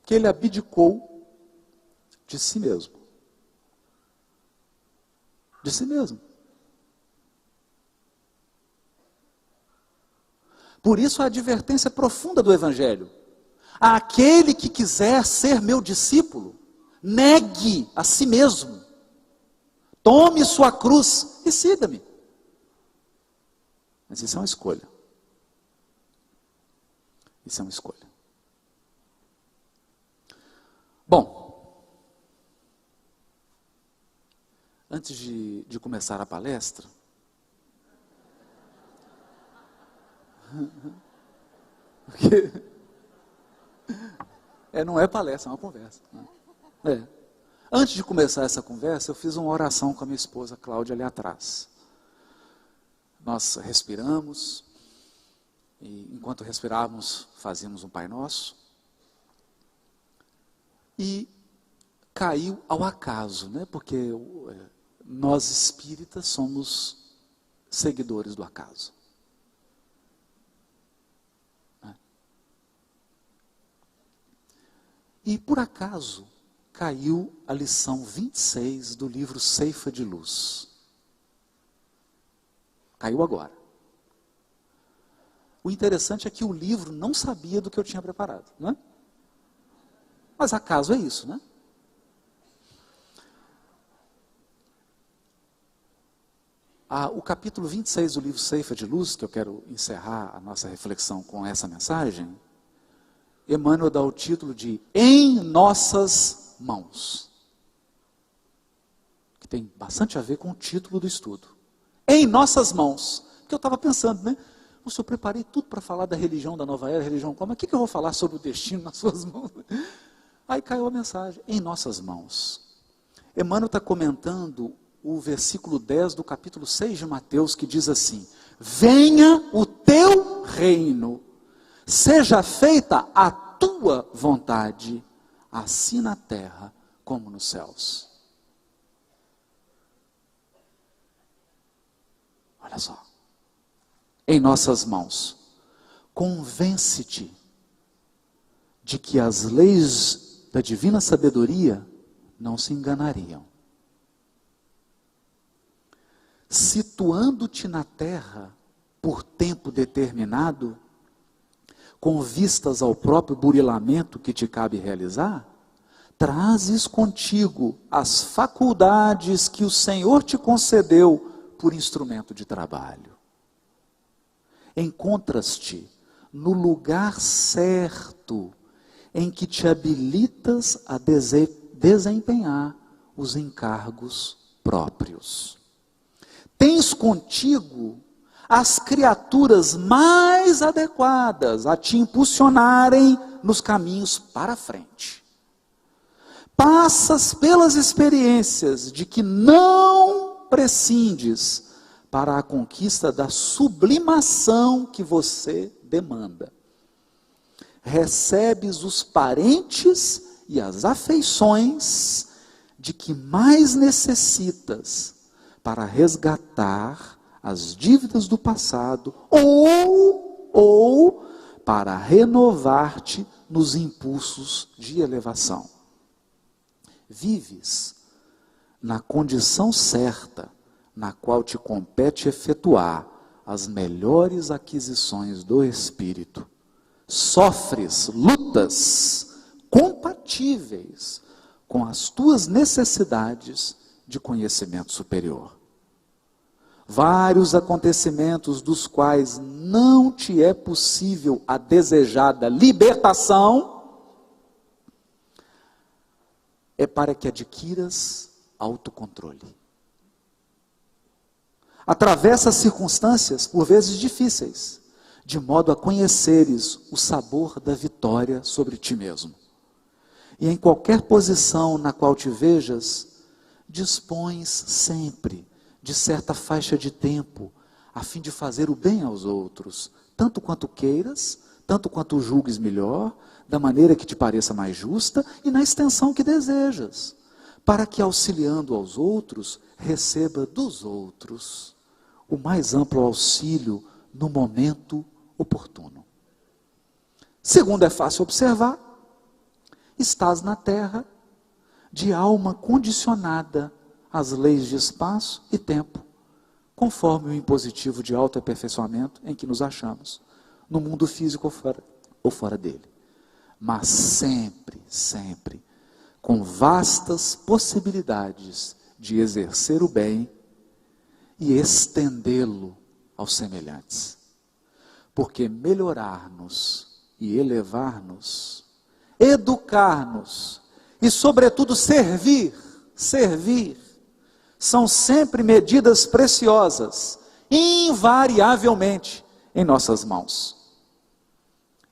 A: que ele abdicou de si mesmo. De si mesmo. Por isso a advertência profunda do Evangelho. Aquele que quiser ser meu discípulo, negue a si mesmo. Tome sua cruz e siga-me. Mas isso é uma escolha. Isso é uma escolha. Bom, antes de começar a palestra, porque não é palestra, é uma conversa. Antes de começar essa conversa, eu fiz uma oração com a minha esposa Cláudia ali atrás. Nós respiramos, e enquanto respirávamos, fazíamos um Pai Nosso, e caiu ao acaso, porque nós espíritas somos seguidores do acaso. E por acaso caiu a lição 26 do livro Ceifa de Luz. Caiu agora. O interessante é que o livro não sabia do que eu tinha preparado, não é? Mas acaso é isso, né? O capítulo 26 do livro Ceifa de Luz, que eu quero encerrar a nossa reflexão com essa mensagem, Emmanuel dá o título de Em Nossas Mãos, que tem bastante a ver com o título do estudo. Em nossas mãos. Porque eu estava pensando, Nossa, eu preparei tudo para falar da religião da nova era, religião como, mas o que eu vou falar sobre o destino nas suas mãos? Aí caiu a mensagem, em nossas mãos. Emmanuel está comentando o versículo 10 do capítulo 6 de Mateus, que diz assim, venha o teu reino, seja feita a tua vontade, assim na terra como nos céus. Olha só. Em nossas mãos. Convence-te de que as leis da divina sabedoria não se enganariam. Situando-te na terra por tempo determinado, com vistas ao próprio burilamento que te cabe realizar, trazes contigo as faculdades que o Senhor te concedeu por instrumento de trabalho. Encontras-te no lugar certo em que te habilitas a desempenhar os encargos próprios. Tens contigo as criaturas mais adequadas a te impulsionarem nos caminhos para frente. Passas pelas experiências de que não prescindes para a conquista da sublimação que você demanda. Recebes os parentes e as afeições de que mais necessitas para resgatar as dívidas do passado ou para renovar-te nos impulsos de elevação. Vives na condição certa na qual te compete efetuar as melhores aquisições do espírito. Sofres lutas compatíveis com as tuas necessidades de conhecimento superior. Vários acontecimentos dos quais não te é possível a desejada libertação, é para que adquiras autocontrole. Atravessa circunstâncias, por vezes difíceis, de modo a conheceres o sabor da vitória sobre ti mesmo. E em qualquer posição na qual te vejas, dispões sempre de certa faixa de tempo, a fim de fazer o bem aos outros, tanto quanto queiras, tanto quanto julgues melhor, da maneira que te pareça mais justa e na extensão que desejas, para que, auxiliando aos outros, receba dos outros o mais amplo auxílio no momento oportuno. Segundo é fácil observar, estás na terra de alma condicionada às leis de espaço e tempo, conforme o impositivo de autoaperfeiçoamento em que nos achamos, no mundo físico ou fora dele. Mas sempre, sempre, com vastas possibilidades de exercer o bem e estendê-lo aos semelhantes. Porque melhorar-nos e elevar-nos, educar-nos e, sobretudo, servir, são sempre medidas preciosas, invariavelmente em nossas mãos.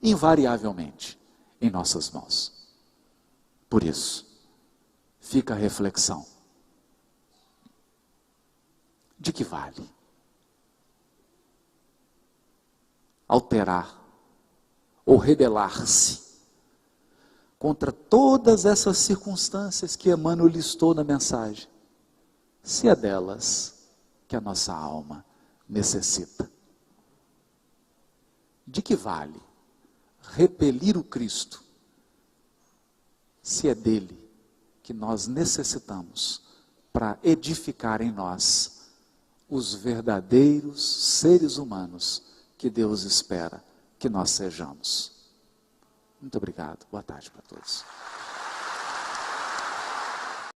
A: Invariavelmente em nossas mãos. Por isso, fica a reflexão. De que vale alterar ou rebelar-se contra todas essas circunstâncias que Emmanuel listou na mensagem, se é delas que a nossa alma necessita? De que vale repelir o Cristo, se é dele que nós necessitamos para edificar em nós os verdadeiros seres humanos que Deus espera que nós sejamos? Muito obrigado. Boa tarde para todos.